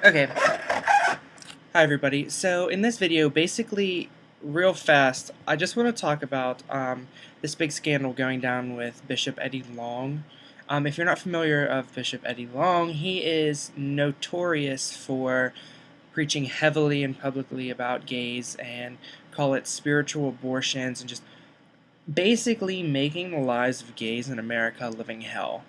Okay, hi everybody. So in this video, basically, real fast, I just want to talk about this big scandal going down with Bishop Eddie Long. If you're not familiar of Bishop Eddie Long, he is notorious for preaching heavily and publicly about gays and call it spiritual abortions and just basically making the lives of gays in America a living hell.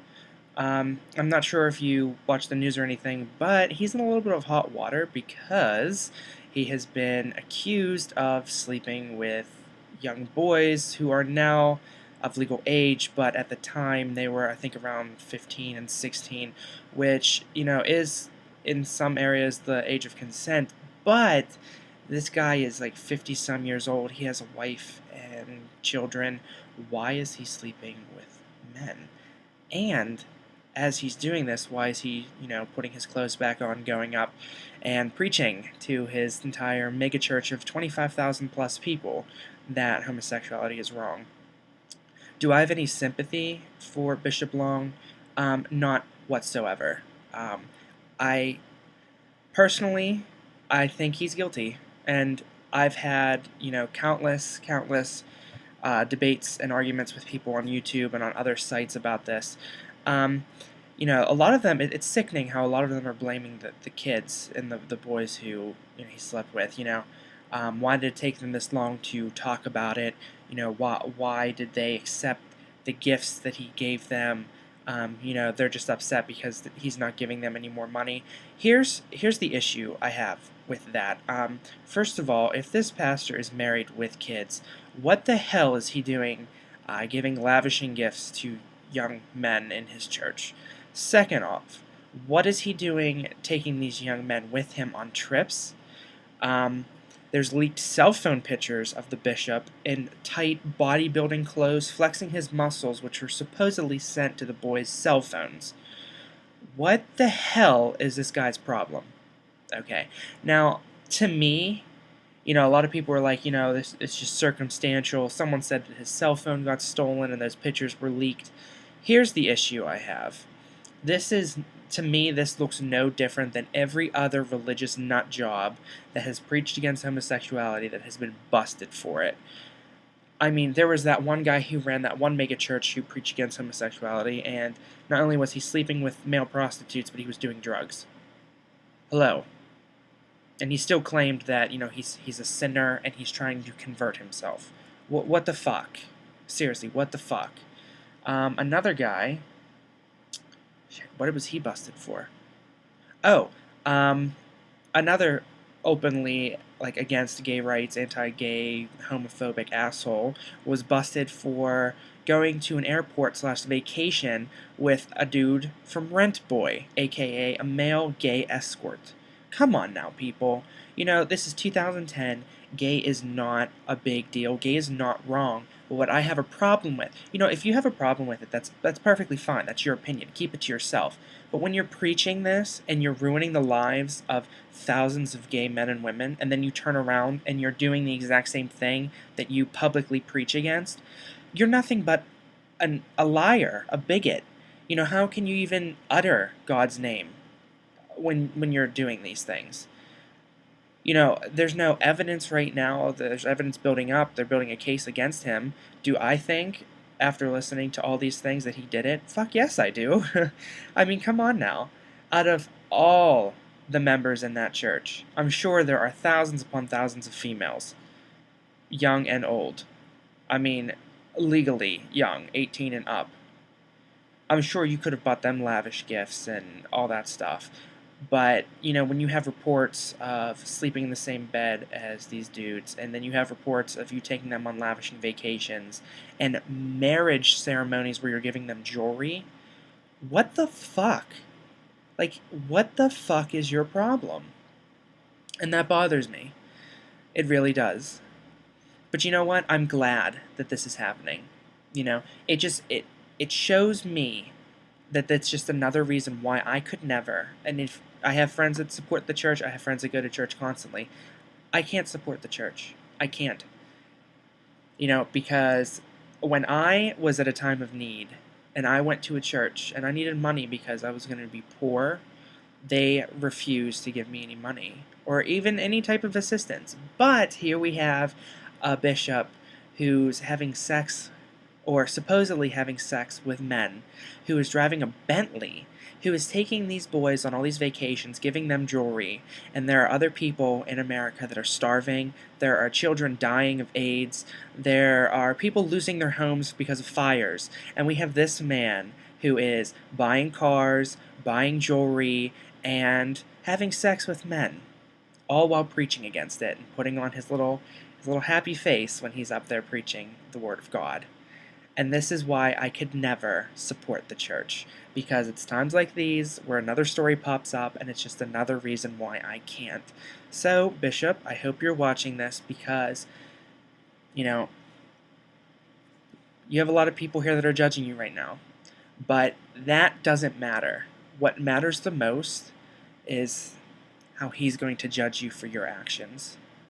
I'm not sure if you watch the news or anything, but he's in a little bit of hot water because he has been accused of sleeping with young boys who are now of legal age, but at the time they were, I think, around 15 and 16, which, is in some areas the age of consent, but this guy is like 50 some years old. He has a wife and children. Why is he sleeping with men? And as he's doing this, why is he, putting his clothes back on, going up and preaching to his entire megachurch of 25,000 plus people that homosexuality is wrong? Do I have any sympathy for Bishop Long? Not whatsoever. I personally, I think he's guilty, and I've had, countless debates and arguments with people on YouTube and on other sites about this. Um, a lot of them, it's sickening how a lot of them are blaming the kids and the boys who he slept with. Why did it take them this long to talk about it? Why did they accept the gifts that he gave them? They're just upset because he's not giving them any more money. Here's the issue I have with that. First of all, if this pastor is married with kids, what the hell is he doing giving lavishing gifts to young men in his church? Second off, what is he doing taking these young men with him on trips? Um, there's leaked cell phone pictures of the bishop in tight bodybuilding clothes, flexing his muscles, which were supposedly sent to the boys' cell phones. What the hell is this guy's problem? Okay, now, to me, a lot of people were like, this it's just circumstantial. Someone said that his cell phone got stolen and those pictures were leaked. Here's the issue I have. To me, this looks no different than every other religious nut job that has preached against homosexuality that has been busted for it. I mean, there was that one guy who ran that one mega church who preached against homosexuality, and not only was he sleeping with male prostitutes, but he was doing drugs. Hello. And he still claimed that, he's a sinner and he's trying to convert himself. What the fuck? Seriously, what the fuck? Another guy, what was he busted for? Oh, another openly against gay rights, anti-gay, homophobic asshole was busted for going to an airport / vacation with a dude from Rent Boy, aka a male gay escort. Come on now, people. This is 2010. Gay is not a big deal. Gay is not wrong. But what I have a problem with, if you have a problem with it, that's perfectly fine. That's your opinion. Keep it to yourself. But when you're preaching this and you're ruining the lives of thousands of gay men and women, and then you turn around and you're doing the exact same thing that you publicly preach against, you're nothing but a liar, a bigot. How can you even utter God's name when you're doing these things? There's no evidence right now. There's evidence building up. They're building a case against him. Do I think, after listening to all these things, that he did it? Fuck yes, I do. I mean, come on now. Out of all the members in that church, I'm sure there are thousands upon thousands of females, young and old. I mean, legally young, 18 and up. I'm sure you could have bought them lavish gifts and all that stuff. But, when you have reports of sleeping in the same bed as these dudes, and then you have reports of you taking them on lavishing vacations, and marriage ceremonies where you're giving them jewelry, what the fuck? What the fuck is your problem? And that bothers me. It really does. But you know what? I'm glad that this is happening. It shows me that that's just another reason why I could never, and if I have friends that support the church, I have friends that go to church constantly, I can't support the church. I can't. Because when I was at a time of need, and I went to a church, and I needed money because I was going to be poor, they refuse to give me any money or even any type of assistance. But here we have a bishop who's having sex, or supposedly having sex, with men, who is driving a Bentley, who is taking these boys on all these vacations, giving them jewelry, and there are other people in America that are starving, there are children dying of AIDS, there are people losing their homes because of fires, and we have this man who is buying cars, buying jewelry, and having sex with men, all while preaching against it and putting on his little happy face when he's up there preaching the Word of God. And this is why I could never support the church, because it's times like these where another story pops up and it's just another reason why I can't. So, Bishop, I hope you're watching this because, you know, you have a lot of people here that are judging you right now. But that doesn't matter. What matters the most is how he's going to judge you for your actions.